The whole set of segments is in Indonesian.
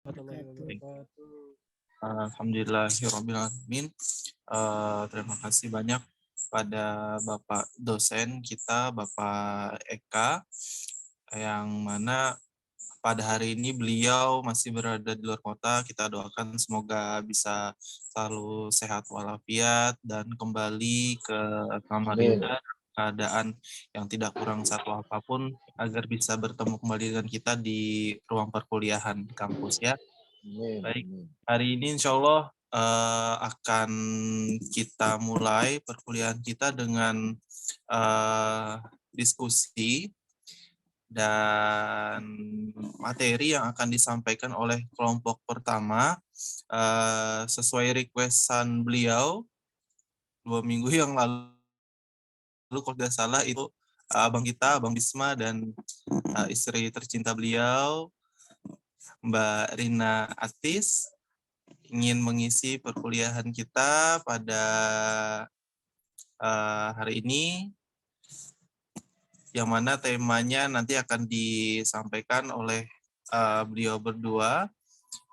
Warahmatullahi Baik. wabarakatuh. Alhamdulillahirrahmanirrahim. Terima kasih banyak pada Bapak dosen kita, Bapak Eka, yang mana pada hari ini beliau masih berada di luar kota. Kita doakan semoga bisa selalu sehat walafiat dan kembali ke Amin. Samarinda keadaan yang tidak kurang satu apapun agar bisa bertemu kembali dengan kita di ruang perkuliahan kampus ya. Amin. Baik, Amin. hari ini insya Allah akan kita mulai perkuliahan kita dengan diskusi dan materi yang akan disampaikan oleh kelompok pertama sesuai requestan beliau 2 minggu yang lalu kalau tidak salah itu abang kita, Abang Bisma dan istri tercinta beliau Mbak Rina Atis ingin mengisi perkuliahan kita pada hari ini, yang mana temanya nanti akan disampaikan oleh beliau berdua.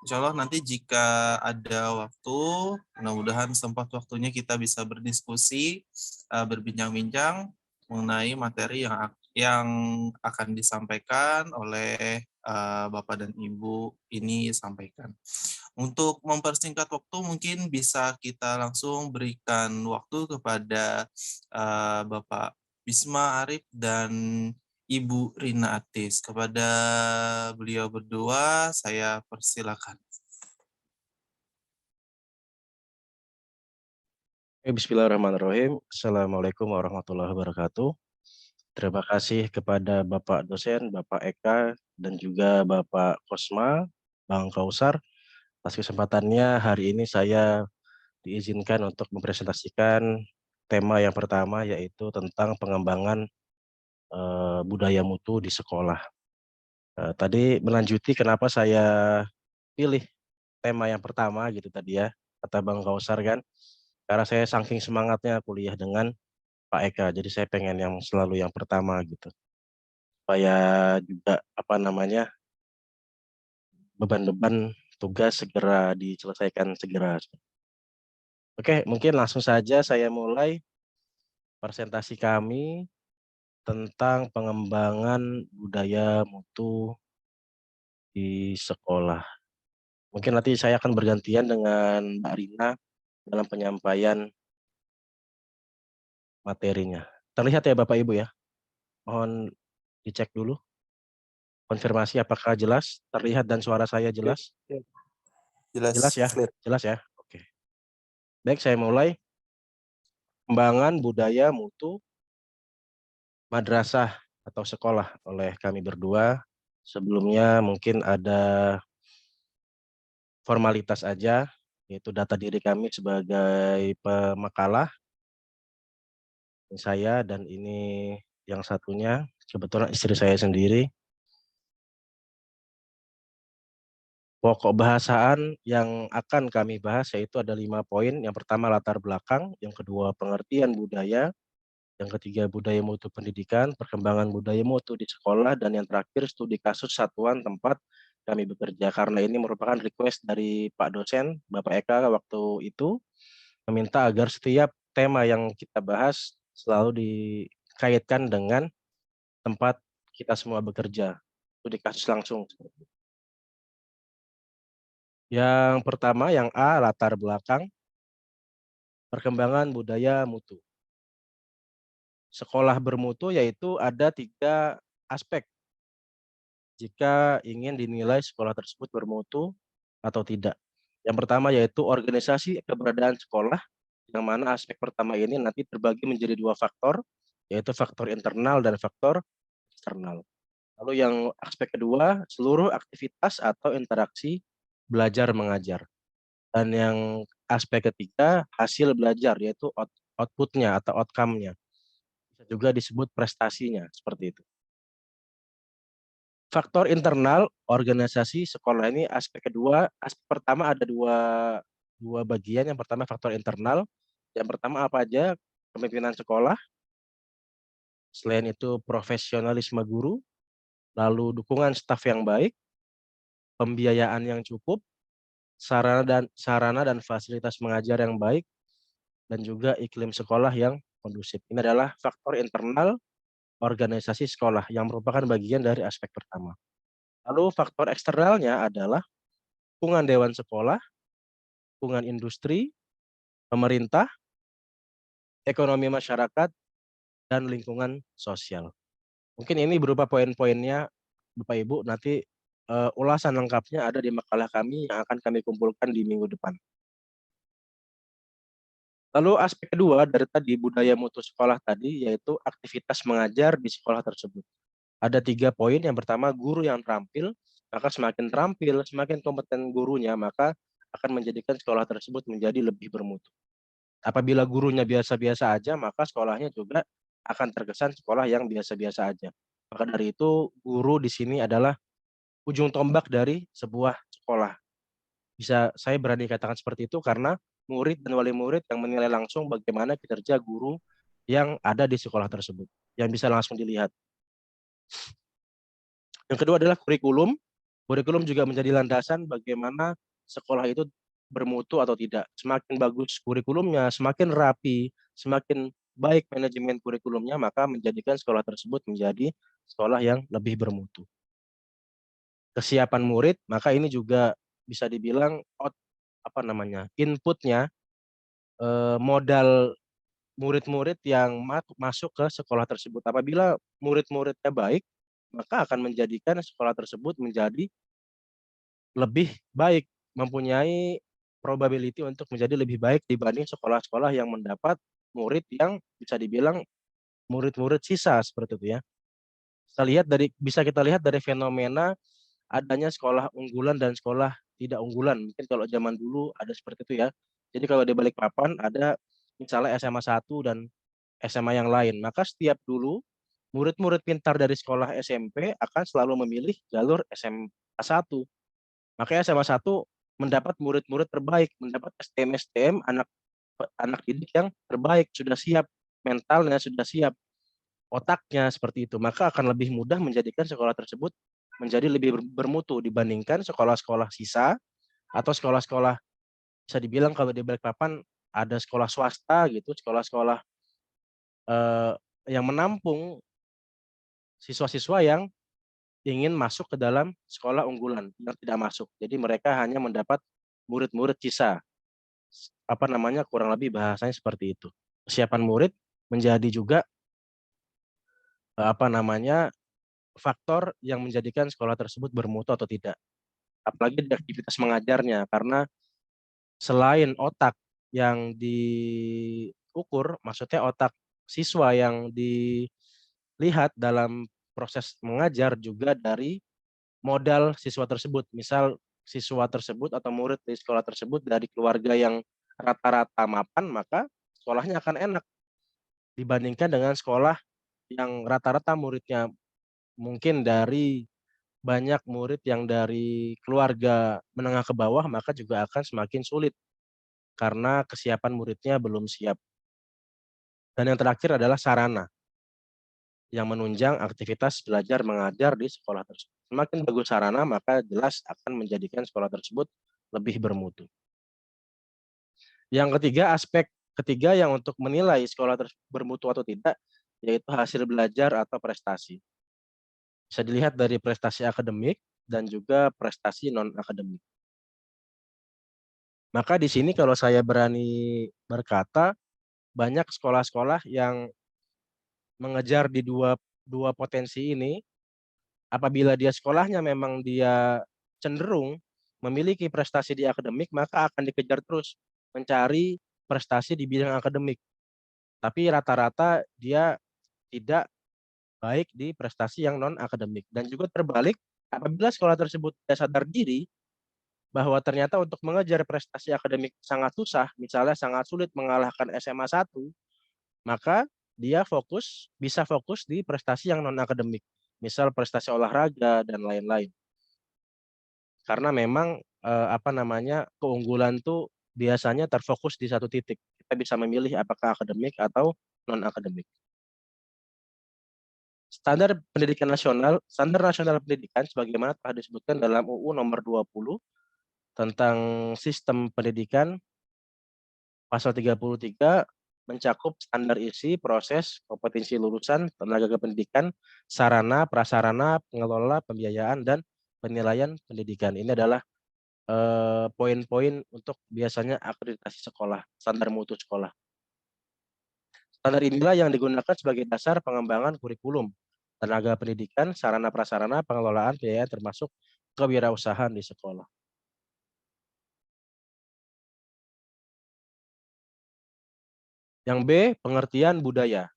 Insya Allah nanti jika ada waktu, mudah-mudahan sempat waktunya kita bisa berdiskusi, berbincang-bincang mengenai materi yang akan disampaikan oleh Bapak dan Ibu ini sampaikan. Untuk mempersingkat waktu, mungkin bisa kita langsung berikan waktu kepada Bapak Bisma Arif dan Ibu Rina Atis. Kepada beliau berdua, saya persilakan. Bismillahirrahmanirrahim. Assalamualaikum warahmatullahi wabarakatuh. Terima kasih kepada Bapak dosen, Bapak Eka, dan juga Bapak Kosma, Bang Kausar. Atas kesempatannya hari ini saya diizinkan untuk mempresentasikan tema yang pertama, yaitu tentang pengembangan budaya mutu di sekolah. Tadi melanjuti kenapa saya pilih tema yang pertama gitu tadi ya, kata Bang Kausar kan. Karena saya saking semangatnya kuliah dengan Pak Eka, jadi saya pengen yang selalu yang pertama gitu. Supaya juga apa namanya, beban-beban tugas segera diselesaikan segera. Oke, mungkin langsung saja saya mulai presentasi kami tentang pengembangan budaya mutu di sekolah. Mungkin nanti saya akan bergantian dengan Mbak Rina dalam penyampaian materinya. Terlihat ya Bapak Ibu ya? Mohon dicek dulu. Konfirmasi apakah jelas? Terlihat dan suara saya Oke, jelas? Jelas jelas, ya? clear. Jelas ya? Oke. Baik, saya mulai. Pengembangan budaya mutu madrasah atau sekolah oleh kami berdua. Sebelumnya mungkin ada formalitas aja, yaitu data diri kami sebagai pemakalah. Saya dan ini yang satunya, kebetulan istri saya sendiri. Pokok bahasaan yang akan kami bahas yaitu ada 5 poin. Yang pertama latar belakang, yang kedua pengertian budaya, yang ketiga budaya mutu pendidikan, perkembangan budaya mutu di sekolah, dan yang terakhir studi kasus satuan tempat kami bekerja. Karena ini merupakan request dari Pak dosen, Bapak Eka waktu itu, meminta agar setiap tema yang kita bahas selalu dikaitkan dengan tempat kita semua bekerja. Studi kasus langsung. Yang pertama, yang A, latar belakang, perkembangan budaya mutu. Sekolah bermutu yaitu ada 3 aspek jika ingin dinilai sekolah tersebut bermutu atau tidak. Yang pertama yaitu organisasi keberadaan sekolah, yang mana aspek pertama ini nanti terbagi menjadi 2 faktor, yaitu faktor internal dan faktor eksternal. Lalu yang aspek kedua, seluruh aktivitas atau interaksi belajar mengajar. Dan yang aspek ketiga, hasil belajar, yaitu outputnya atau outcome-nya. Bisa juga disebut prestasinya, seperti itu. Faktor internal organisasi sekolah ini aspek kedua, aspek pertama ada dua bagian. Yang pertama faktor internal. Yang pertama apa aja? Kepemimpinan sekolah. Selain itu profesionalisme guru, lalu dukungan staf yang baik, pembiayaan yang cukup, sarana dan fasilitas mengajar yang baik, dan juga iklim sekolah yang kondusif. Ini adalah faktor internal organisasi sekolah yang merupakan bagian dari aspek pertama. Lalu faktor eksternalnya adalah dukungan dewan sekolah, dukungan industri, pemerintah, ekonomi masyarakat, dan lingkungan sosial. Mungkin ini berupa poin-poinnya, Bapak Ibu, nanti ulasan lengkapnya ada di makalah kami yang akan kami kumpulkan di minggu depan. Lalu aspek kedua dari tadi budaya mutu sekolah tadi yaitu aktivitas mengajar di sekolah tersebut. Ada 3 poin, yang pertama guru yang terampil, maka semakin terampil, semakin kompeten gurunya, maka akan menjadikan sekolah tersebut menjadi lebih bermutu. Apabila gurunya biasa-biasa aja, maka sekolahnya juga akan terkesan sekolah yang biasa-biasa aja. Maka dari itu, guru di sini adalah ujung tombak dari sebuah sekolah. Bisa saya berani katakan seperti itu karena murid dan wali murid yang menilai langsung bagaimana kinerja guru yang ada di sekolah tersebut, yang bisa langsung dilihat. Yang kedua adalah kurikulum. Kurikulum juga menjadi landasan bagaimana sekolah itu bermutu atau tidak. Semakin bagus kurikulumnya, semakin rapi, semakin baik manajemen kurikulumnya, maka menjadikan sekolah tersebut menjadi sekolah yang lebih bermutu. Kesiapan murid, maka ini juga bisa dibilang inputnya, modal murid-murid yang masuk ke sekolah tersebut. Apabila murid-muridnya baik, maka akan menjadikan sekolah tersebut menjadi lebih baik, mempunyai probability untuk menjadi lebih baik dibanding sekolah-sekolah yang mendapat murid yang bisa dibilang murid-murid sisa seperti itu ya. Bisa kita lihat dari fenomena adanya sekolah unggulan dan sekolah tidak unggulan. Mungkin kalau zaman dulu ada seperti itu ya. Jadi kalau di Balikpapan ada misalnya SMA 1 dan SMA yang lain, maka setiap dulu murid-murid pintar dari sekolah SMP akan selalu memilih jalur SMA 1. Makanya SMA 1 mendapat murid-murid terbaik, mendapat STM-STM anak anak didik yang terbaik, sudah siap mentalnya, sudah siap otaknya seperti itu. Maka akan lebih mudah menjadikan sekolah tersebut menjadi lebih bermutu dibandingkan sekolah-sekolah sisa atau sekolah-sekolah bisa dibilang kalau di Balikpapan ada sekolah swasta gitu, sekolah-sekolah eh, yang menampung siswa-siswa yang ingin masuk ke dalam sekolah unggulan yang tidak masuk. Jadi mereka hanya mendapat murid-murid sisa. Kurang lebih bahasanya seperti itu. Kesiapan murid menjadi juga faktor yang menjadikan sekolah tersebut bermutu atau tidak. Apalagi di aktivitas mengajarnya, karena selain otak yang diukur, maksudnya otak siswa yang dilihat dalam proses mengajar juga dari modal siswa tersebut. Misal siswa tersebut atau murid di sekolah tersebut dari keluarga yang rata-rata mapan, maka sekolahnya akan enak dibandingkan dengan sekolah yang rata-rata muridnya mungkin dari banyak murid yang dari keluarga menengah ke bawah, maka juga akan semakin sulit karena kesiapan muridnya belum siap. Dan yang terakhir adalah sarana yang menunjang aktivitas belajar mengajar di sekolah tersebut. Semakin bagus sarana, maka jelas akan menjadikan sekolah tersebut lebih bermutu. Yang ketiga, aspek ketiga yang untuk menilai sekolah tersebut bermutu atau tidak, yaitu hasil belajar atau prestasi. Bisa dilihat dari prestasi akademik dan juga prestasi non-akademik. Maka di sini kalau saya berani berkata, banyak sekolah-sekolah yang mengejar di dua potensi ini. Apabila dia sekolahnya memang dia cenderung memiliki prestasi di akademik, maka akan dikejar terus mencari prestasi di bidang akademik. Tapi rata-rata dia tidak baik di prestasi yang non-akademik. Dan juga terbalik, apabila sekolah tersebut tidak sadar diri bahwa ternyata untuk mengejar prestasi akademik sangat susah, misalnya sangat sulit mengalahkan SMA 1, maka dia bisa fokus di prestasi yang non-akademik. Misal prestasi olahraga dan lain-lain. Karena memang keunggulan tuh biasanya terfokus di satu titik. Kita bisa memilih apakah akademik atau non akademik. Standar Nasional Pendidikan sebagaimana telah disebutkan dalam UU nomor 20 tentang sistem pendidikan pasal 33 mencakup standar isi, proses, kompetensi lulusan, tenaga kependidikan, sarana, prasarana, pengelola, pembiayaan, dan penilaian pendidikan. Ini adalah poin-poin untuk biasanya akreditasi sekolah, standar mutu sekolah. Standar inilah yang digunakan sebagai dasar pengembangan kurikulum, tenaga pendidikan, sarana prasarana, pengelolaan, biaya termasuk kewirausahaan di sekolah. Yang B, pengertian budaya.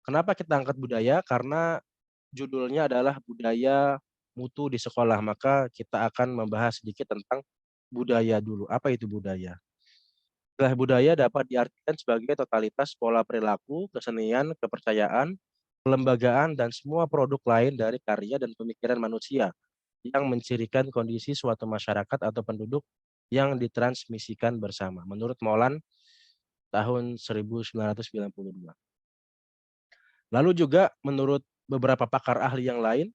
Kenapa kita angkat budaya? Karena judulnya adalah budaya mutu di sekolah, maka kita akan membahas sedikit tentang budaya dulu. Apa itu budaya? Istilah budaya dapat diartikan sebagai totalitas pola perilaku, kesenian, kepercayaan, kelembagaan, dan semua produk lain dari karya dan pemikiran manusia yang mencirikan kondisi suatu masyarakat atau penduduk yang ditransmisikan bersama. Menurut Molan tahun 1992. Lalu juga menurut beberapa pakar ahli yang lain,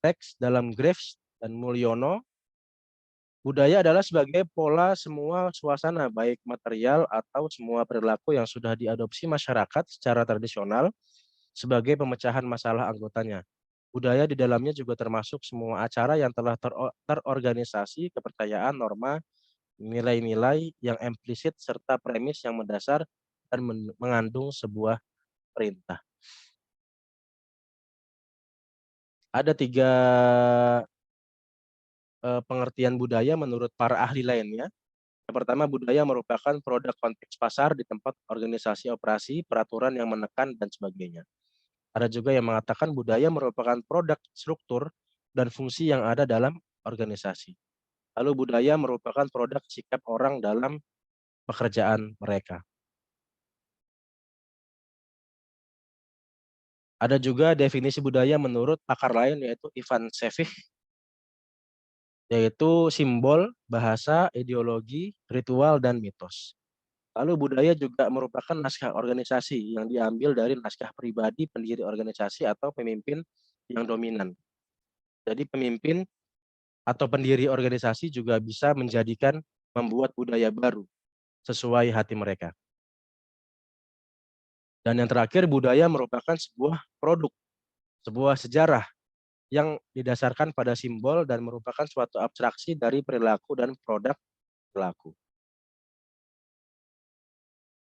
teks dalam Graves dan Mulyono, budaya adalah sebagai pola semua suasana, baik material atau semua perilaku yang sudah diadopsi masyarakat secara tradisional sebagai pemecahan masalah anggotanya. Budaya di dalamnya juga termasuk semua acara yang telah terorganisasi, kepercayaan, norma, nilai-nilai yang implisit, serta premis yang mendasar dan mengandung sebuah perintah. Ada 3 pengertian budaya menurut para ahli lainnya. Yang pertama, budaya merupakan produk konteks pasar di tempat organisasi operasi, peraturan yang menekan, dan sebagainya. Ada juga yang mengatakan budaya merupakan produk struktur dan fungsi yang ada dalam organisasi. Lalu budaya merupakan produk sikap orang dalam pekerjaan mereka. Ada juga definisi budaya menurut pakar lain yaitu Ivan Sevih, yaitu simbol, bahasa, ideologi, ritual, dan mitos. Lalu budaya juga merupakan naskah organisasi yang diambil dari naskah pribadi pendiri organisasi atau pemimpin yang dominan. Jadi pemimpin atau pendiri organisasi juga bisa membuat budaya baru sesuai hati mereka. Dan yang terakhir, budaya merupakan sebuah produk, sebuah sejarah yang didasarkan pada simbol dan merupakan suatu abstraksi dari perilaku dan produk perilaku.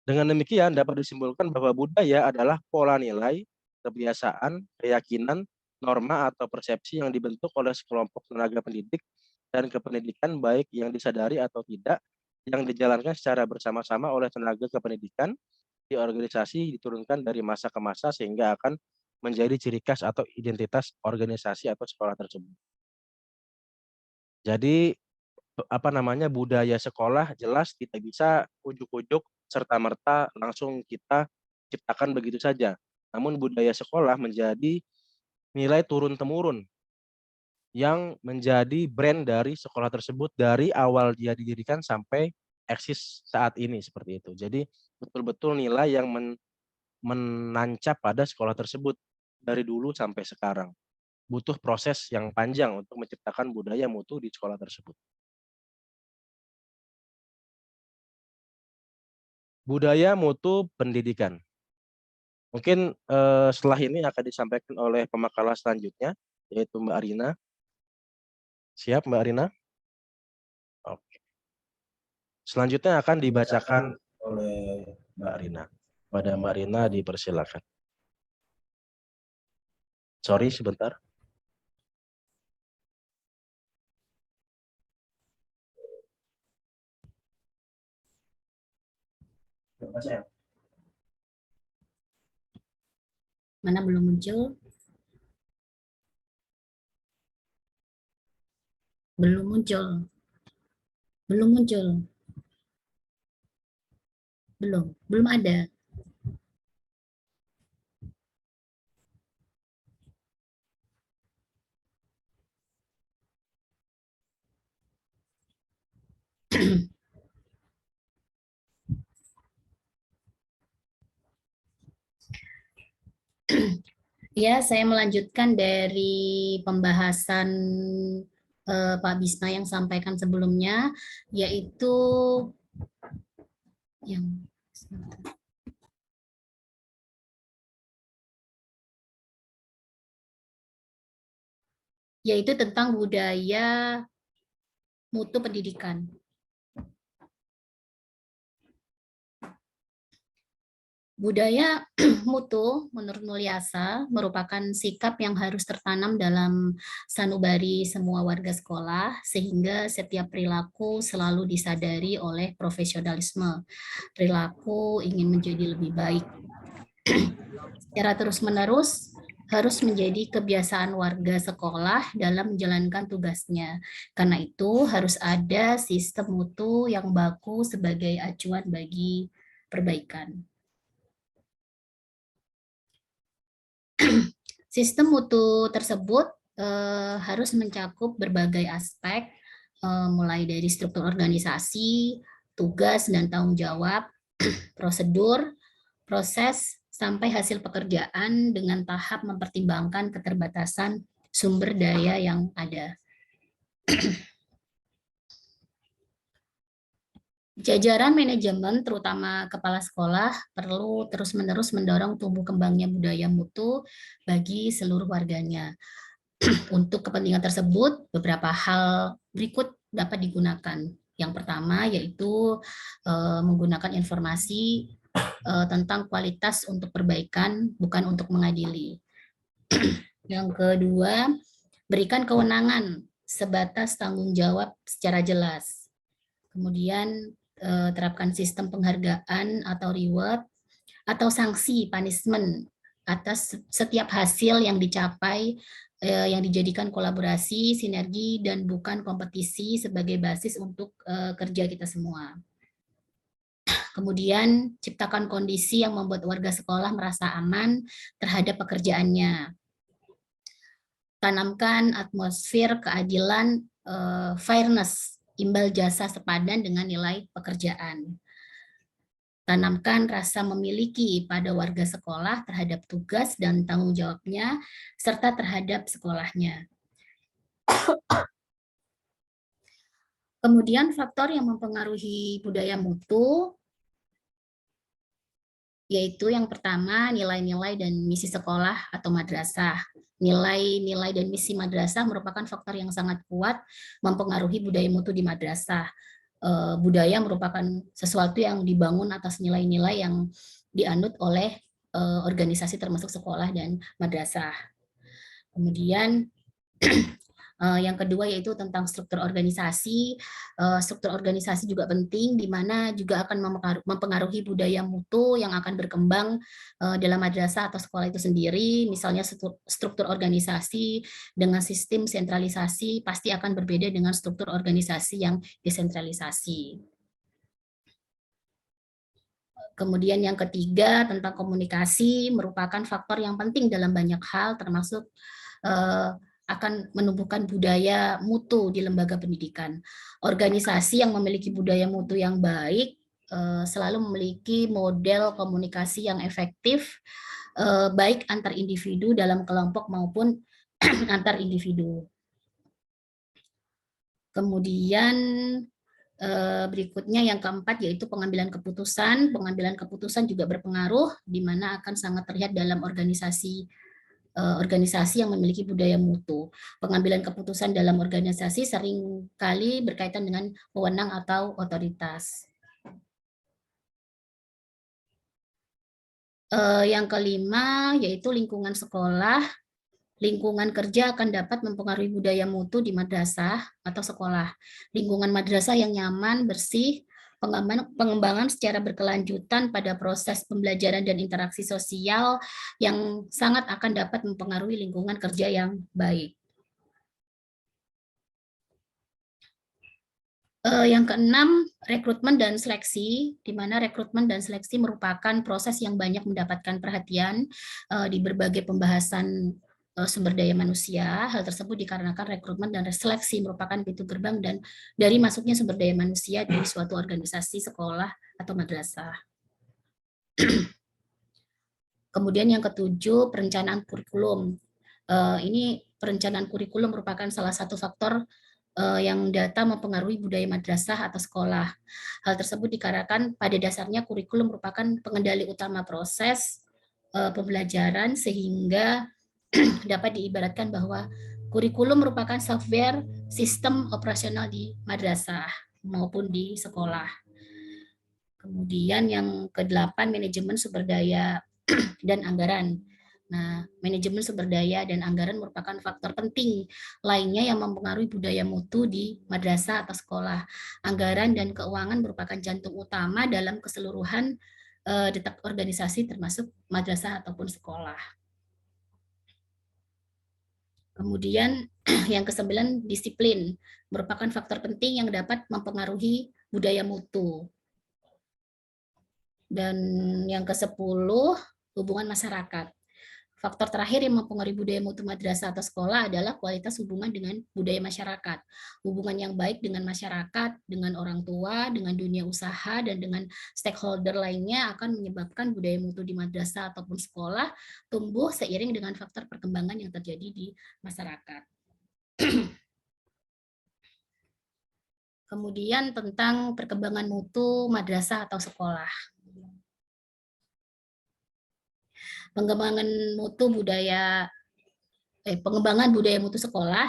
Dengan demikian dapat disimpulkan bahwa budaya adalah pola nilai, kebiasaan, keyakinan, norma atau persepsi yang dibentuk oleh sekelompok tenaga pendidik dan kependidikan baik yang disadari atau tidak, yang dijalankan secara bersama-sama oleh tenaga kependidikan di organisasi diturunkan dari masa ke masa sehingga akan menjadi ciri khas atau identitas organisasi atau sekolah tersebut. Jadi budaya sekolah jelas tidak bisa ujuk-ujuk serta-merta langsung kita ciptakan begitu saja. Namun budaya sekolah menjadi nilai turun-temurun yang menjadi brand dari sekolah tersebut dari awal dia didirikan sampai eksis saat ini seperti itu. Jadi betul-betul nilai yang menancap pada sekolah tersebut dari dulu sampai sekarang. Butuh proses yang panjang untuk menciptakan budaya mutu di sekolah tersebut. Budaya mutu pendidikan. Mungkin setelah ini akan disampaikan oleh pemakalah selanjutnya, yaitu Mbak Arina. Siap Mbak Arina? Oke. Selanjutnya akan dibacakan oleh Mbak Arina. Pada Mbak Arina dipersilakan. Sorry sebentar. Mana belum muncul? Belum muncul. Belum muncul. Belum ada. Ya, saya melanjutkan dari pembahasan Pak Bisma yang sampaikan sebelumnya, yaitu yang yaitu tentang budaya mutu pendidikan. Budaya mutu menurut Mulyasa merupakan sikap yang harus tertanam dalam sanubari semua warga sekolah sehingga setiap perilaku selalu disadari oleh profesionalisme. Perilaku ingin menjadi lebih baik. Secara terus-menerus harus menjadi kebiasaan warga sekolah dalam menjalankan tugasnya. Karena itu harus ada sistem mutu yang baku sebagai acuan bagi perbaikan. Sistem mutu tersebut harus mencakup berbagai aspek, mulai dari struktur organisasi, tugas dan tanggung jawab, prosedur, proses, sampai hasil pekerjaan dengan tahap mempertimbangkan keterbatasan sumber daya yang ada. Jajaran manajemen, terutama kepala sekolah, perlu terus-menerus mendorong tumbuh kembangnya budaya mutu bagi seluruh warganya. Untuk kepentingan tersebut, beberapa hal berikut dapat digunakan. Yang pertama yaitu menggunakan informasi tentang kualitas untuk perbaikan, bukan untuk mengadili. Yang kedua, berikan kewenangan sebatas tanggung jawab secara jelas. Kemudian terapkan sistem penghargaan atau reward atau sanksi punishment atas setiap hasil yang dicapai yang dijadikan kolaborasi, sinergi, dan bukan kompetisi sebagai basis untuk kerja kita semua. Kemudian ciptakan kondisi yang membuat warga sekolah merasa aman terhadap pekerjaannya. Tanamkan atmosfer keadilan, fairness, imbal jasa sepadan dengan nilai pekerjaan. Tanamkan rasa memiliki pada warga sekolah terhadap tugas dan tanggung jawabnya, serta terhadap sekolahnya. Kemudian faktor yang mempengaruhi budaya mutu, yaitu yang pertama nilai-nilai dan misi sekolah atau madrasah. Nilai-nilai dan misi madrasah merupakan faktor yang sangat kuat mempengaruhi budaya mutu di madrasah. Budaya merupakan sesuatu yang dibangun atas nilai-nilai yang dianut oleh organisasi termasuk sekolah dan madrasah. Kemudian yang kedua yaitu tentang struktur organisasi. Struktur organisasi juga penting, di mana juga akan mempengaruhi budaya mutu yang akan berkembang dalam madrasah atau sekolah itu sendiri. Misalnya struktur organisasi dengan sistem sentralisasi pasti akan berbeda dengan struktur organisasi yang desentralisasi. Kemudian yang ketiga tentang komunikasi merupakan faktor yang penting dalam banyak hal, termasuk akan menumbuhkan budaya mutu di lembaga pendidikan. Organisasi yang memiliki budaya mutu yang baik selalu memiliki model komunikasi yang efektif, baik antar individu dalam kelompok maupun antar individu. Kemudian berikutnya yang keempat yaitu pengambilan keputusan. Pengambilan keputusan juga berpengaruh, di mana akan sangat terlihat dalam organisasi yang memiliki budaya mutu. Pengambilan keputusan dalam organisasi seringkali berkaitan dengan wewenang atau otoritas. Yang kelima yaitu lingkungan sekolah. Lingkungan kerja akan dapat mempengaruhi budaya mutu di madrasah atau sekolah. Lingkungan madrasah yang nyaman, bersih, pengembangan secara berkelanjutan pada proses pembelajaran dan interaksi sosial yang sangat akan dapat mempengaruhi lingkungan kerja yang baik. Yang keenam, rekrutmen dan seleksi, di mana rekrutmen dan seleksi merupakan proses yang banyak mendapatkan perhatian di berbagai pembahasan sumber daya manusia. Hal tersebut dikarenakan rekrutmen dan seleksi merupakan pintu gerbang dan dari masuknya sumber daya manusia di suatu organisasi, sekolah, atau madrasah. Kemudian yang ketujuh, perencanaan kurikulum. Ini perencanaan kurikulum merupakan salah satu faktor yang data mempengaruhi budaya madrasah atau sekolah. Hal tersebut dikarenakan pada dasarnya kurikulum merupakan pengendali utama proses pembelajaran, sehingga dapat diibaratkan bahwa kurikulum merupakan software sistem operasional di madrasah maupun di sekolah. Kemudian yang kedelapan, manajemen sumber daya dan anggaran. Nah, manajemen sumber daya dan anggaran merupakan faktor penting lainnya yang mempengaruhi budaya mutu di madrasah atau sekolah. Anggaran dan keuangan merupakan jantung utama dalam keseluruhan detak organisasi termasuk madrasah ataupun sekolah. Kemudian yang kesembilan, disiplin merupakan faktor penting yang dapat mempengaruhi budaya mutu. Dan yang ke-10, hubungan masyarakat. Faktor terakhir yang mempengaruhi budaya mutu madrasah atau sekolah adalah kualitas hubungan dengan budaya masyarakat. Hubungan yang baik dengan masyarakat, dengan orang tua, dengan dunia usaha, dan dengan stakeholder lainnya akan menyebabkan budaya mutu di madrasah ataupun sekolah tumbuh seiring dengan faktor perkembangan yang terjadi di masyarakat. Kemudian tentang perkembangan mutu madrasah atau sekolah. Pengembangan budaya mutu sekolah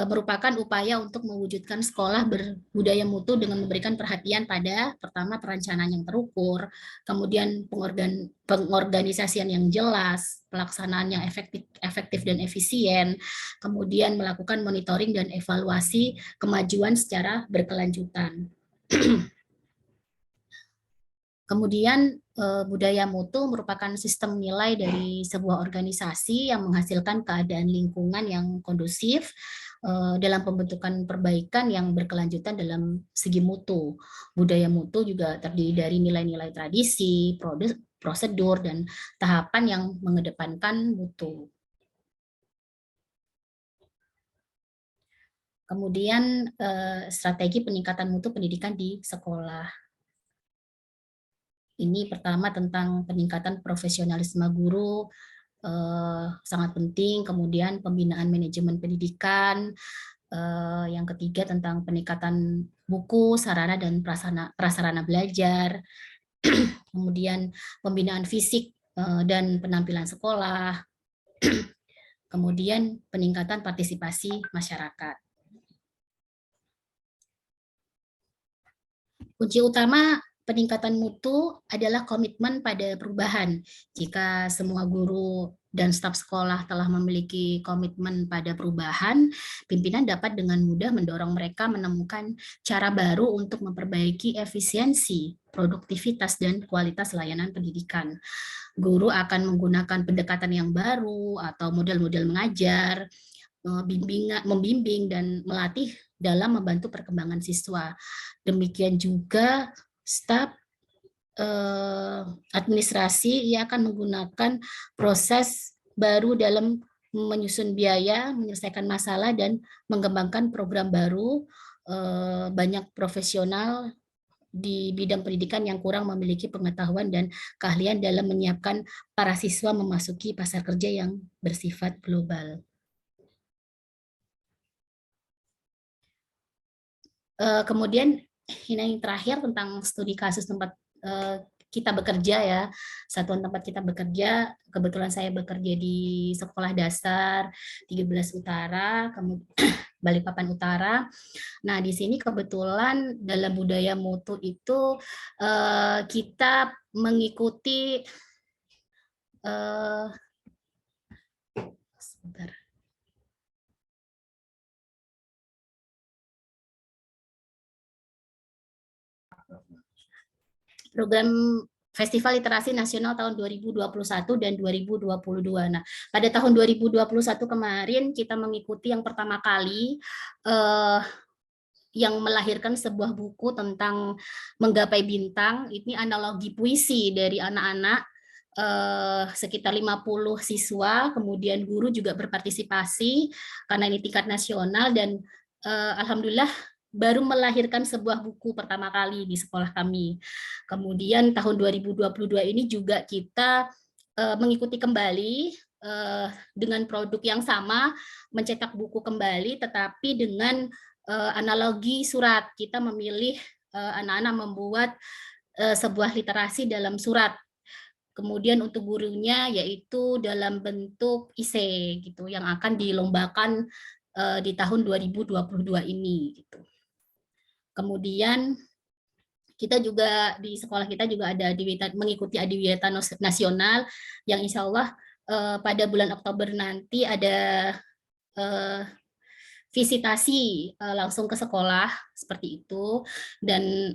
merupakan upaya untuk mewujudkan sekolah berbudaya mutu dengan memberikan perhatian pada pertama perencanaan yang terukur, kemudian pengorganisasian yang jelas, pelaksanaan yang efektif dan efisien, kemudian melakukan monitoring dan evaluasi kemajuan secara berkelanjutan. Kemudian budaya mutu merupakan sistem nilai dari sebuah organisasi yang menghasilkan keadaan lingkungan yang kondusif dalam pembentukan perbaikan yang berkelanjutan dalam segi mutu. Budaya mutu juga terdiri dari nilai-nilai tradisi, prosedur, dan tahapan yang mengedepankan mutu. Kemudian strategi peningkatan mutu pendidikan di sekolah. Ini pertama tentang peningkatan profesionalisme guru, sangat penting. Kemudian pembinaan manajemen pendidikan. Yang ketiga tentang peningkatan buku, sarana, dan prasarana belajar. Kemudian pembinaan fisik dan penampilan sekolah. Kemudian peningkatan partisipasi masyarakat. Kunci utama peningkatan mutu adalah komitmen pada perubahan. Jika semua guru dan staf sekolah telah memiliki komitmen pada perubahan, pimpinan dapat dengan mudah mendorong mereka menemukan cara baru untuk memperbaiki efisiensi, produktivitas, dan kualitas layanan pendidikan. Guru akan menggunakan pendekatan yang baru atau model-model mengajar, membimbing dan melatih dalam membantu perkembangan siswa. Demikian juga staf administrasi, ia akan menggunakan proses baru dalam menyusun biaya, menyelesaikan masalah, dan mengembangkan program baru. Banyak profesional di bidang pendidikan yang kurang memiliki pengetahuan dan keahlian dalam menyiapkan para siswa memasuki pasar kerja yang bersifat global. Kemudian ini yang terakhir tentang studi kasus tempat kita bekerja ya, satuan tempat kita bekerja. Kebetulan saya bekerja di Sekolah Dasar 13 Utara, kemudian Balikpapan Utara. Nah, di sini kebetulan dalam budaya mutu itu kita mengikuti sebentar. Program Festival Literasi Nasional tahun 2021 dan 2022. Nah, pada tahun 2021 kemarin kita mengikuti yang pertama kali yang melahirkan sebuah buku tentang menggapai bintang. Ini analogi puisi dari anak-anak, sekitar 50 siswa, kemudian guru juga berpartisipasi karena ini tingkat nasional, dan alhamdulillah baru melahirkan sebuah buku pertama kali di sekolah kami. Kemudian tahun 2022 ini juga kita mengikuti kembali dengan produk yang sama, mencetak buku kembali, tetapi dengan analogi surat. Kita memilih anak-anak membuat sebuah literasi dalam surat. Kemudian untuk gurunya yaitu dalam bentuk esai gitu yang akan dilombakan di tahun 2022 ini gitu. Kemudian kita juga di sekolah kita juga ada mengikuti adiwiyata nasional yang insya Allah pada bulan Oktober nanti ada visitasi langsung ke sekolah seperti itu, dan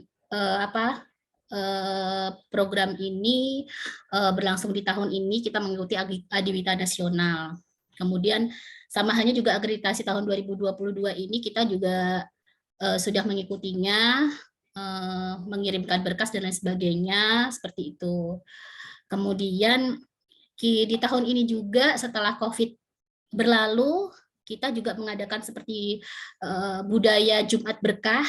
program ini berlangsung di tahun ini kita mengikuti adiwita nasional. Kemudian sama halnya juga akreditasi tahun 2022 ini kita juga sudah mengikutinya, mengirimkan berkas dan lain sebagainya seperti itu. Kemudian di tahun ini juga setelah COVID berlalu, kita juga mengadakan seperti budaya Jumat Berkah,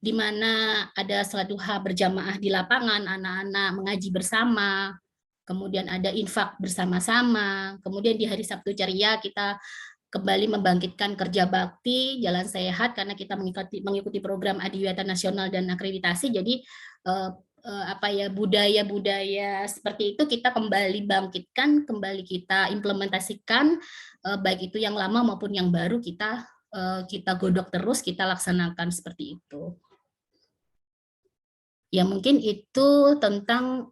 di mana ada sholat duha berjamaah di lapangan, anak-anak mengaji bersama, kemudian ada infak bersama-sama, kemudian di hari Sabtu Ceria kita kembali membangkitkan kerja bakti, jalan sehat, karena kita mengikuti program adiwiyata nasional dan akreditasi, jadi budaya-budaya seperti itu kita kembali bangkitkan, kembali kita implementasikan, baik itu yang lama maupun yang baru kita godok terus, kita laksanakan seperti itu. Ya mungkin itu tentang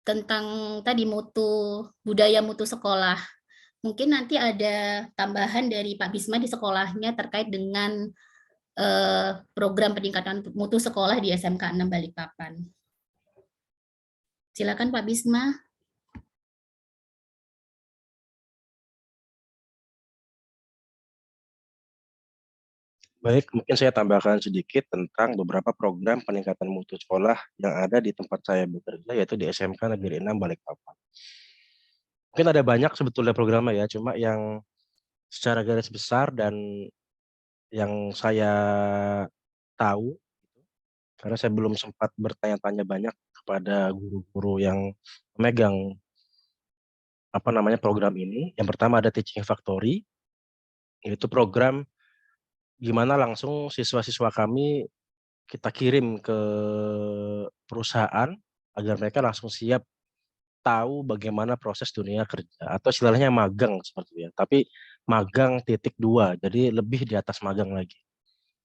tentang tadi budaya mutu sekolah. Mungkin nanti ada tambahan dari Pak Bisma di sekolahnya terkait dengan program peningkatan mutu sekolah di SMK 6 Balikpapan. Silakan Pak Bisma. Baik, mungkin saya tambahkan sedikit tentang beberapa program peningkatan mutu sekolah yang ada di tempat saya bekerja, yaitu di SMK Negeri 6 Balikpapan. Mungkin ada banyak sebetulnya programnya ya, cuma yang secara garis besar dan yang saya tahu, karena saya belum sempat bertanya-tanya banyak kepada guru-guru yang memegang program ini. Yang pertama ada Teaching Factory, yaitu program gimana langsung siswa-siswa kami kita kirim ke perusahaan agar mereka langsung siap tahu bagaimana proses dunia kerja, atau istilahnya magang seperti itu ya. Tapi magang titik 2, jadi lebih di atas magang lagi.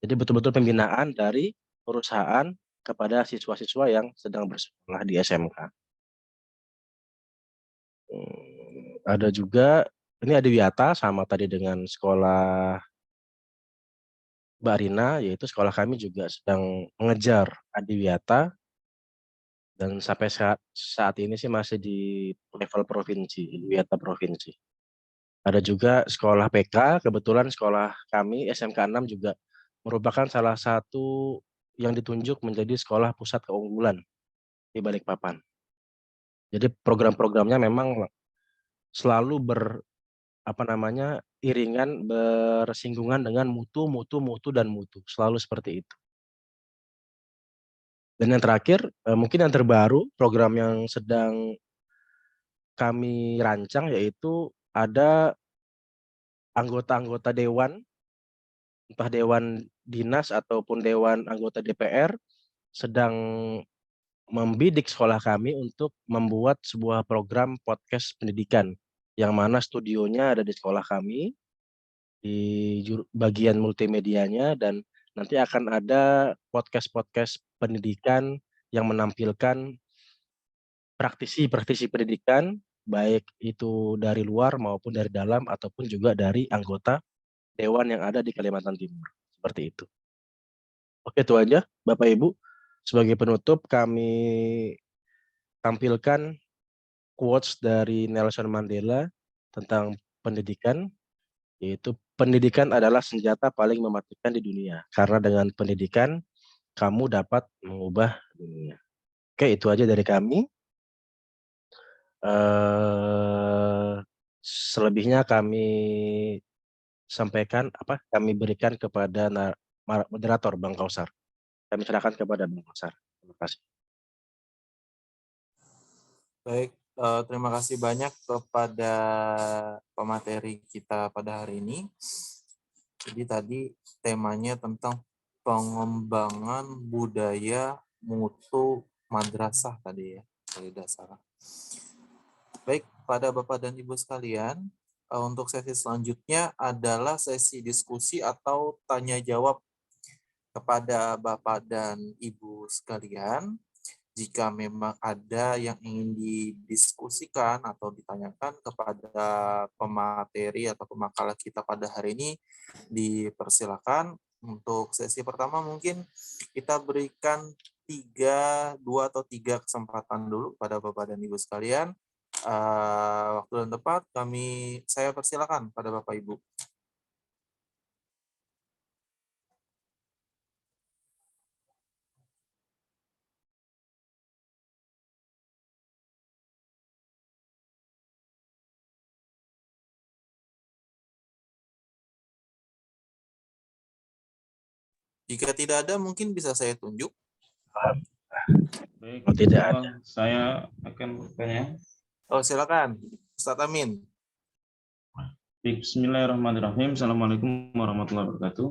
Jadi betul-betul pembinaan dari perusahaan kepada siswa-siswa yang sedang bersekolah di SMK. Ada juga, ini adiwiyata sama tadi dengan sekolah Mbak Rina, yaitu sekolah kami juga sedang mengejar adiwiyata, dan sampai saat ini sih masih di level provinsi, adiwiyata provinsi. Ada juga sekolah PK, kebetulan sekolah kami SMK 6 juga merupakan salah satu yang ditunjuk menjadi sekolah pusat keunggulan di Balikpapan. Jadi program-programnya memang selalu iringan, bersinggungan dengan mutu, dan mutu, selalu seperti itu. Dan yang terakhir, mungkin yang terbaru, program yang sedang kami rancang, yaitu ada anggota-anggota dewan, entah dewan dinas ataupun dewan anggota DPR, sedang membidik sekolah kami untuk membuat sebuah program podcast pendidikan, yang mana studionya ada di sekolah kami, di bagian multimedianya, dan nanti akan ada podcast-podcast pendidikan yang menampilkan praktisi-praktisi pendidikan, baik itu dari luar maupun dari dalam, ataupun juga dari anggota dewan yang ada di Kalimantan Timur. Seperti itu. Oke, itu aja Bapak Ibu. Sebagai penutup kami tampilkan quotes dari Nelson Mandela tentang pendidikan, yaitu pendidikan adalah senjata paling mematikan di dunia, karena dengan pendidikan kamu dapat mengubah dunia. Oke, itu aja dari kami. Selebihnya kami sampaikan, kami berikan kepada moderator Bang Kausar. Kami serahkan kepada Bang Kausar. Terima kasih. Baik, terima kasih banyak kepada pemateri kita pada hari ini. Jadi tadi temanya tentang pengembangan budaya mutu madrasah tadi ya, dari dasar. Baik, pada Bapak dan Ibu sekalian, untuk sesi selanjutnya adalah sesi diskusi atau tanya jawab kepada Bapak dan Ibu sekalian. Jika memang ada yang ingin didiskusikan atau ditanyakan kepada pemateri atau pemakalah kita pada hari ini, dipersilakan. Untuk sesi pertama mungkin kita berikan 2 atau 3 kesempatan dulu pada Bapak dan Ibu sekalian. Waktu dan tempat saya persilakan pada Bapak Ibu. Jika tidak ada, mungkin bisa saya tunjuk. Baik, Kalau tidak ada, saya akan bertanya. Oh, silakan, Ustadz Amin. Bismillahirrahmanirrahim. Assalamualaikum warahmatullahi wabarakatuh.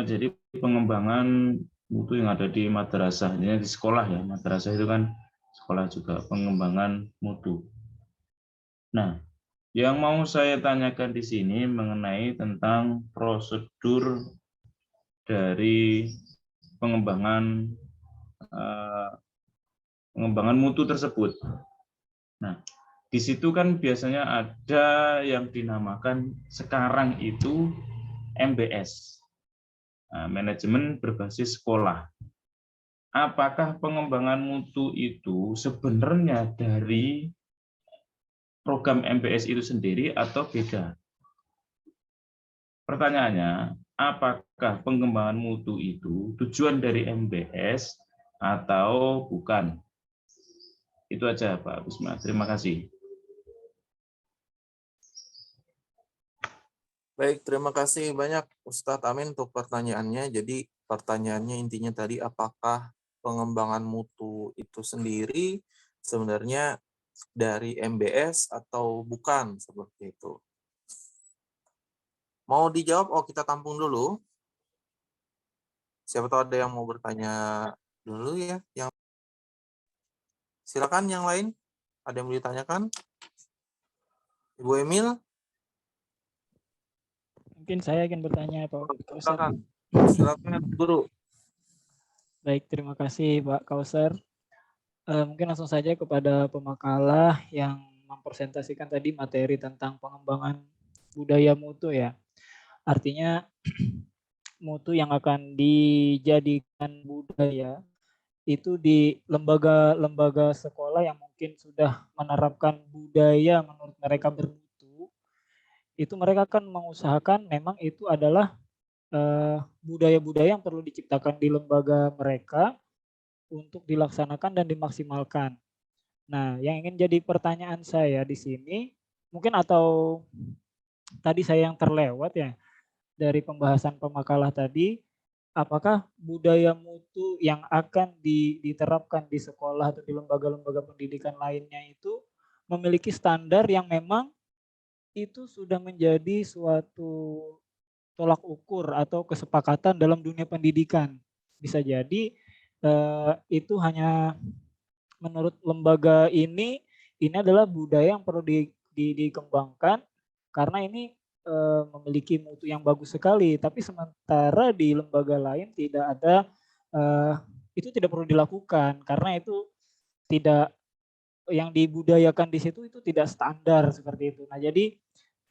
Jadi pengembangan mutu yang ada di madrasah, ini di sekolah ya, madrasah itu kan sekolah juga, pengembangan mutu. Nah, yang mau saya tanyakan di sini mengenai tentang prosedur dari pengembangan mutu tersebut. Nah, di situ kan biasanya ada yang dinamakan sekarang itu MBS, manajemen berbasis sekolah. Apakah pengembangan mutu itu sebenarnya dari program MBS itu sendiri atau beda? Pertanyaannya, apakah pengembangan mutu itu tujuan dari MBS atau bukan? Itu aja Pak Bisma, terima kasih. Baik, terima kasih banyak Ustadz Amin untuk pertanyaannya. Jadi pertanyaannya intinya tadi, apakah pengembangan mutu itu sendiri sebenarnya dari MBS atau bukan, seperti itu. Mau dijawab? Oh, kita tampung dulu. Siapa tahu ada yang mau bertanya dulu ya. Silakan yang lain. Ada yang mau ditanyakan? Ibu Emil? Mungkin saya ingin bertanya, Pak Kausar. Silakan, Guru. Baik, terima kasih Pak Kausar. Mungkin langsung saja kepada pemakalah yang mempresentasikan tadi materi tentang pengembangan budaya mutu ya. Artinya mutu yang akan dijadikan budaya itu di lembaga-lembaga sekolah yang mungkin sudah menerapkan budaya menurut mereka bermutu, itu mereka akan mengusahakan memang itu adalah budaya-budaya yang perlu diciptakan di lembaga mereka untuk dilaksanakan dan dimaksimalkan. Nah, yang ingin jadi pertanyaan saya di sini, mungkin atau tadi saya yang terlewat ya dari pembahasan pemakalah tadi, apakah budaya mutu yang akan diterapkan di sekolah atau di lembaga-lembaga pendidikan lainnya itu memiliki standar yang memang itu sudah menjadi suatu tolak ukur atau kesepakatan dalam dunia pendidikan. Bisa jadi itu hanya menurut lembaga ini adalah budaya yang perlu dikembangkan karena ini memiliki mutu yang bagus sekali. Tapi sementara di lembaga lain tidak ada, itu tidak perlu dilakukan karena itu tidak, yang dibudayakan di situ itu tidak standar seperti itu. Nah, jadi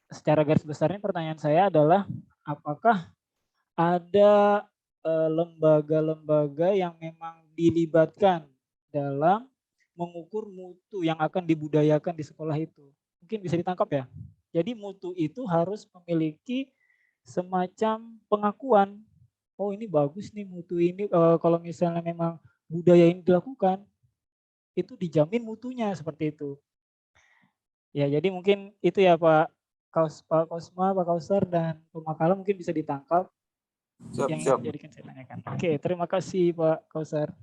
secara garis besarnya pertanyaan saya adalah apakah ada lembaga-lembaga yang memang dilibatkan dalam mengukur mutu yang akan dibudayakan di sekolah itu. Mungkin bisa ditangkap ya. Jadi mutu itu harus memiliki semacam pengakuan. Oh, ini bagus nih mutu ini, kalau misalnya memang budaya ini dilakukan, itu dijamin mutunya seperti itu. Ya, jadi mungkin itu ya Pak Kosma, Pak Kausar dan pemakalah mungkin bisa ditangkap. Siap, yang siap. menjadikan saya tanyakan. Oke, terima kasih Pak Kausar.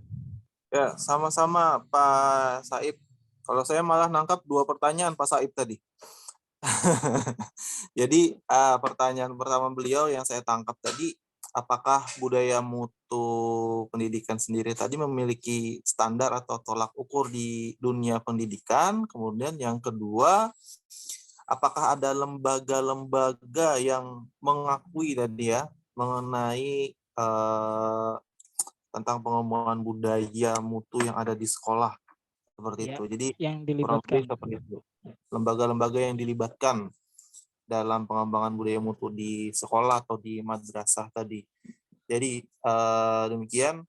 Ya, sama-sama Pak Said. Kalau saya malah nangkap 2 pertanyaan Pak Said tadi. Jadi pertanyaan pertama beliau yang saya tangkap tadi, apakah budaya mutu pendidikan sendiri tadi memiliki standar atau tolak ukur di dunia pendidikan? Kemudian yang kedua, apakah ada lembaga-lembaga yang mengakui tadi ya mengenai tentang pengembangan budaya mutu yang ada di sekolah seperti Ya, itu. Jadi yang kurang dilibatkan. lebih seperti itu. Lembaga-lembaga yang dilibatkan dalam pengembangan budaya mutu di sekolah atau di madrasah tadi. Jadi demikian.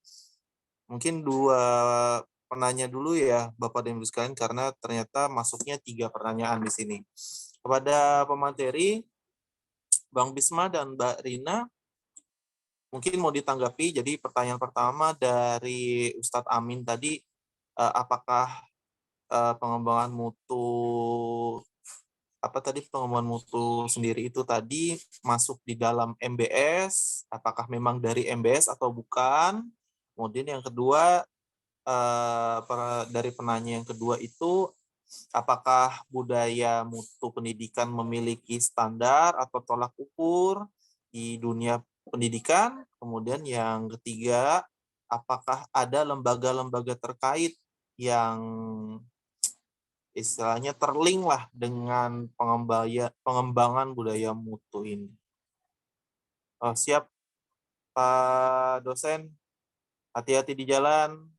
Mungkin 2 penanya dulu ya Bapak dan Ibu sekalian karena ternyata masuknya 3 pertanyaan di sini. Kepada pemateri Bang Bisma dan Mbak Rina, mungkin mau ditanggapi. Jadi pertanyaan pertama dari Ustadz Amin tadi, apakah pengembangan mutu pengembangan mutu sendiri itu tadi masuk di dalam MBS? Apakah memang dari MBS atau bukan? Kemudian yang kedua, dari penanya yang kedua itu, apakah budaya mutu pendidikan memiliki standar atau tolak ukur di dunia pendidikan? Kemudian yang ketiga, apakah ada lembaga-lembaga terkait yang istilahnya terlink lah dengan pengembangan budaya mutu ini? Siap Pak dosen, hati-hati di jalan.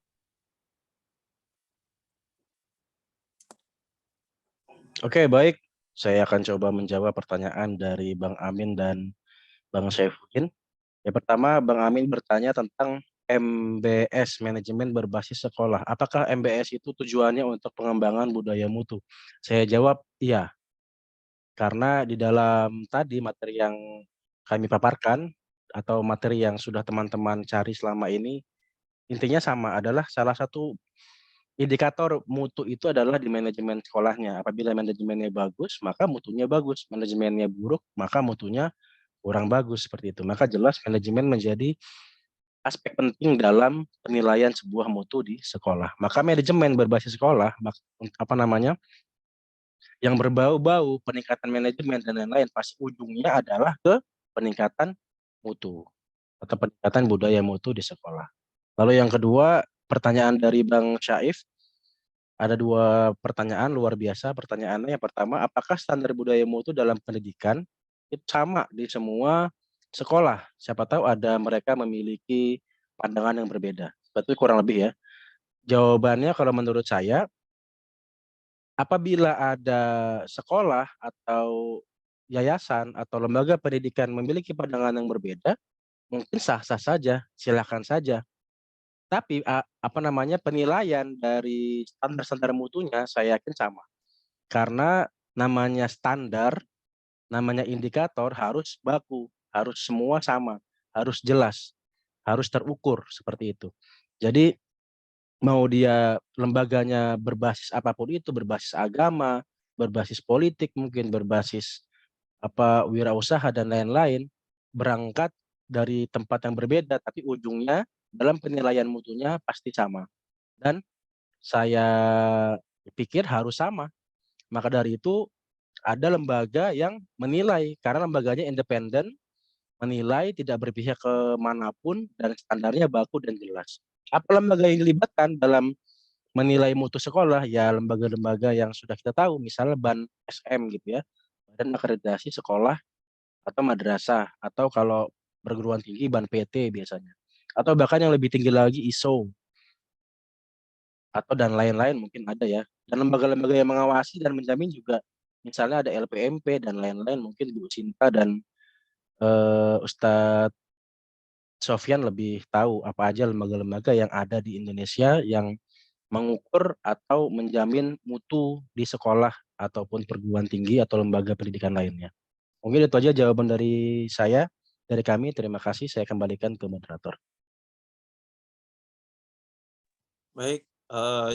Oke, baik. Saya akan coba menjawab pertanyaan dari Bang Amin dan Bang Saifuddin. Yang pertama, Bang Amin bertanya tentang MBS, manajemen berbasis sekolah. Apakah MBS itu tujuannya untuk pengembangan budaya mutu? Saya jawab iya. Karena di dalam tadi materi yang kami paparkan atau materi yang sudah teman-teman cari selama ini, intinya sama, adalah salah satu indikator mutu itu adalah di manajemen sekolahnya. Apabila manajemennya bagus, maka mutunya bagus. Manajemennya buruk, maka mutunya kurang bagus, seperti itu. Maka jelas manajemen menjadi aspek penting dalam penilaian sebuah mutu di sekolah. Maka manajemen berbasis sekolah, yang berbau-bau peningkatan manajemen dan lain-lain, pasti ujungnya adalah ke peningkatan mutu atau peningkatan budaya mutu di sekolah. Lalu yang kedua, pertanyaan dari Bang Syaif, ada 2 pertanyaan luar biasa. Pertanyaannya yang pertama, apakah standar budaya mutu dalam pendidikan itu sama di semua sekolah? Siapa tahu ada mereka memiliki pandangan yang berbeda. Berarti kurang lebih ya. Jawabannya kalau menurut saya, apabila ada sekolah atau yayasan atau lembaga pendidikan memiliki pandangan yang berbeda, mungkin sah-sah saja, silakan saja. Tapi penilaian dari standar-standar mutunya saya yakin sama. Karena namanya standar, namanya indikator harus baku, harus semua sama, harus jelas, harus terukur seperti itu. Jadi mau dia lembaganya berbasis apapun itu, berbasis agama, berbasis politik mungkin, berbasis wirausaha dan lain-lain, berangkat dari tempat yang berbeda, tapi ujungnya dalam penilaian mutunya pasti sama. Dan saya pikir harus sama. Maka dari itu ada lembaga yang menilai, karena lembaganya independen, menilai, tidak berpihak ke manapun, dan standarnya baku dan jelas. Apa lembaga yang dilibatkan dalam menilai mutu sekolah? Ya lembaga-lembaga yang sudah kita tahu, misalnya BAN SM gitu ya, Badan Akreditasi Sekolah atau Madrasah, atau kalau perguruan tinggi BAN PT biasanya. Atau bahkan yang lebih tinggi lagi ISO, atau dan lain-lain mungkin ada ya. Dan lembaga-lembaga yang mengawasi dan menjamin juga, misalnya ada LPMP dan lain-lain, mungkin Bu Sinta dan Ustadz Sofyan lebih tahu apa aja lembaga-lembaga yang ada di Indonesia yang mengukur atau menjamin mutu di sekolah ataupun perguruan tinggi atau lembaga pendidikan lainnya. Mungkin itu aja jawaban dari saya, dari kami. Terima kasih, saya kembalikan ke moderator. Baik,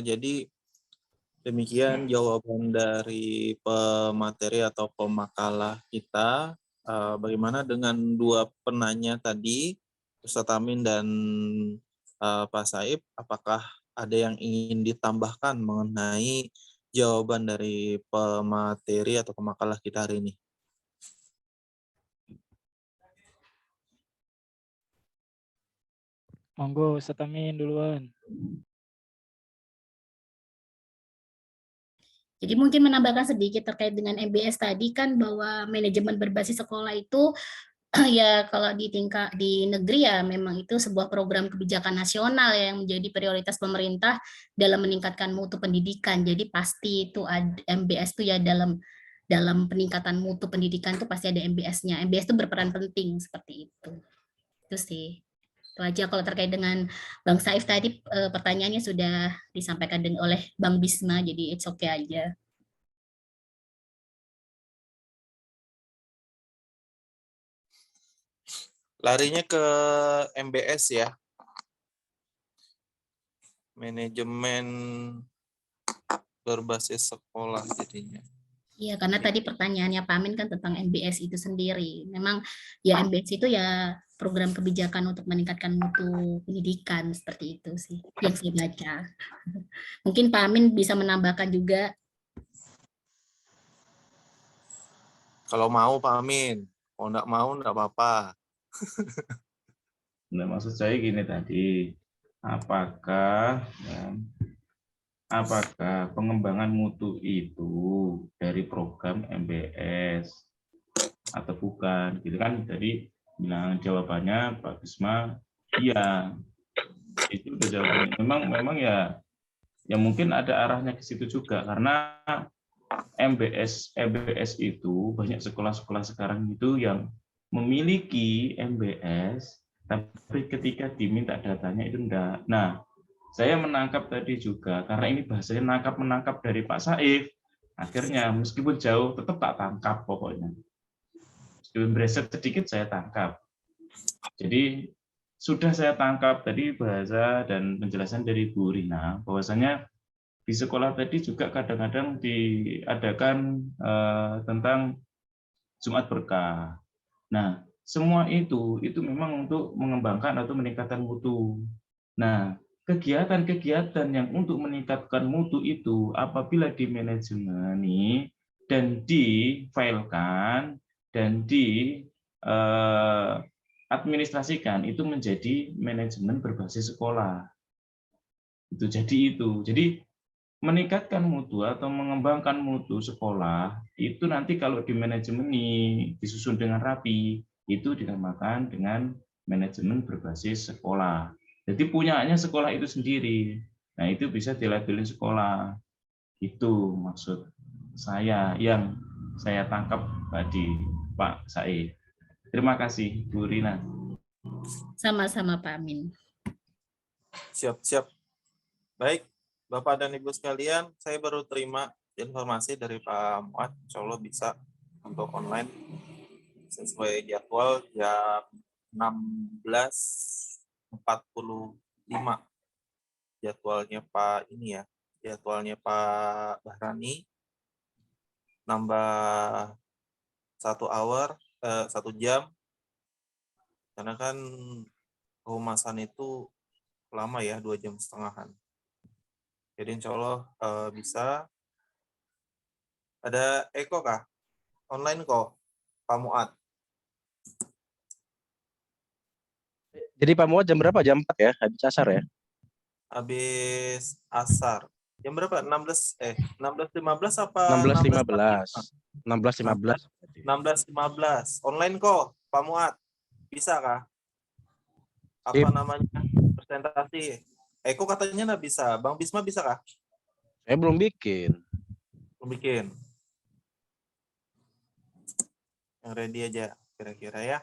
jadi demikian jawaban dari pemateri atau pemakalah kita. Bagaimana dengan 2 penanya tadi? Ustadz Amin dan Pak Saib, apakah ada yang ingin ditambahkan mengenai jawaban dari pemateri atau pemakalah kita hari ini? Monggo Ustadz Amin duluan. Jadi mungkin menambahkan sedikit terkait dengan MBS tadi kan, bahwa manajemen berbasis sekolah itu ya kalau di tingkat di negeri ya memang itu sebuah program kebijakan nasional yang menjadi prioritas pemerintah dalam meningkatkan mutu pendidikan. Jadi pasti itu MBS itu ya dalam peningkatan mutu pendidikan itu pasti ada MBS-nya. MBS itu berperan penting seperti itu. Itu sih. Itu aja kalau terkait dengan Bang Saif tadi, pertanyaannya sudah disampaikan oleh Bang Bisma, jadi it's okay aja. Larinya ke MBS ya. Manajemen berbasis sekolah jadinya. Iya, karena tadi pertanyaannya Pak Amin kan tentang MBS itu sendiri. Memang ya MBS itu ya program kebijakan untuk meningkatkan mutu pendidikan, seperti itu sih yang saya baca. Mungkin Pak Amin bisa menambahkan juga. Kalau mau Pak Amin, kalau enggak mau enggak apa-apa. Nah, maksud saya gini tadi, apakah pengembangan mutu itu dari program MBS atau bukan, gitu kan? Jadi bilang jawabannya Pak Bisma, iya, itu udah jawabannya. Memang ya mungkin ada arahnya ke situ juga, karena MBS itu banyak sekolah-sekolah sekarang itu yang memiliki MBS, tapi ketika diminta datanya itu enggak. Nah, saya menangkap tadi juga, karena ini bahasanya menangkap dari Pak Saif, akhirnya meskipun jauh tetap tak tangkap pokoknya. Meskipun bereset sedikit saya tangkap. Jadi sudah saya tangkap tadi bahasa dan penjelasan dari Bu Rina, bahwasanya di sekolah tadi juga kadang-kadang diadakan tentang Jumat Berkah. Nah, semua itu memang untuk mengembangkan atau meningkatkan mutu. Nah, kegiatan-kegiatan yang untuk meningkatkan mutu itu apabila dimanajemeni dan difilekan dan administrasikan itu menjadi manajemen berbasis sekolah. Jadi meningkatkan mutu atau mengembangkan mutu sekolah itu nanti kalau di manajemen disusun dengan rapi itu dinamakan dengan manajemen berbasis sekolah. Jadi punyanya sekolah itu sendiri. Nah, itu bisa dilabelin sekolah. Itu maksud saya yang saya tangkap tadi, Pak Said. Terima kasih, Bu Rina. Sama-sama Pak Amin. Siap-siap. Baik, Bapak dan Ibu sekalian, saya baru terima informasi dari Pak Muad, insya Allah bisa untuk online sesuai jadwal jam 16.45. Jadwalnya Pak Bahrani nambah 1 jam, karena kan kehumasan itu lama ya, 2,5 jam. Jadi insya Allah bisa. Ada Eko kah? Online kok, Pak Muad. Jadi Pak Muad jam berapa? Jam 4 ya? Habis asar ya? Habis asar. Jam berapa? 16.15 apa? 16.15. 16.15. 16.15. Online kok, Pak Muad. Bisa kah? Apa namanya? Presentasi. Eko katanya nggak bisa. Bang Bisma bisa kah? Saya belum bikin. Belum bikin. Yang ready aja kira-kira ya.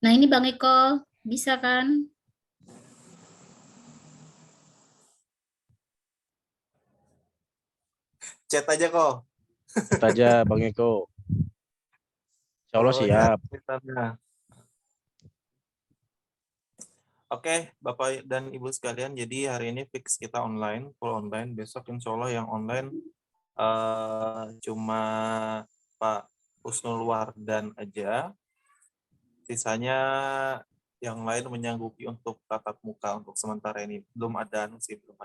Nah ini Bang Eko, bisa kan? Chat aja kok. Chat aja Bang Eko. Insya Allah siap. Oke, Bapak dan Ibu sekalian, jadi hari ini fix kita online, full online. Besok insya Allah yang online cuma Pak Husnul Wardan aja. Sisanya yang lain menyanggupi untuk tatap muka untuk sementara ini. Belum ada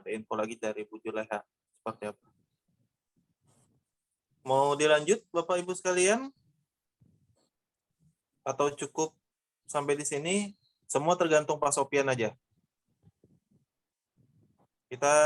info lagi dari Bu Juleha seperti apa. Mau dilanjut Bapak Ibu sekalian? Atau cukup sampai di sini? Semua tergantung Pak Sopian aja. Kita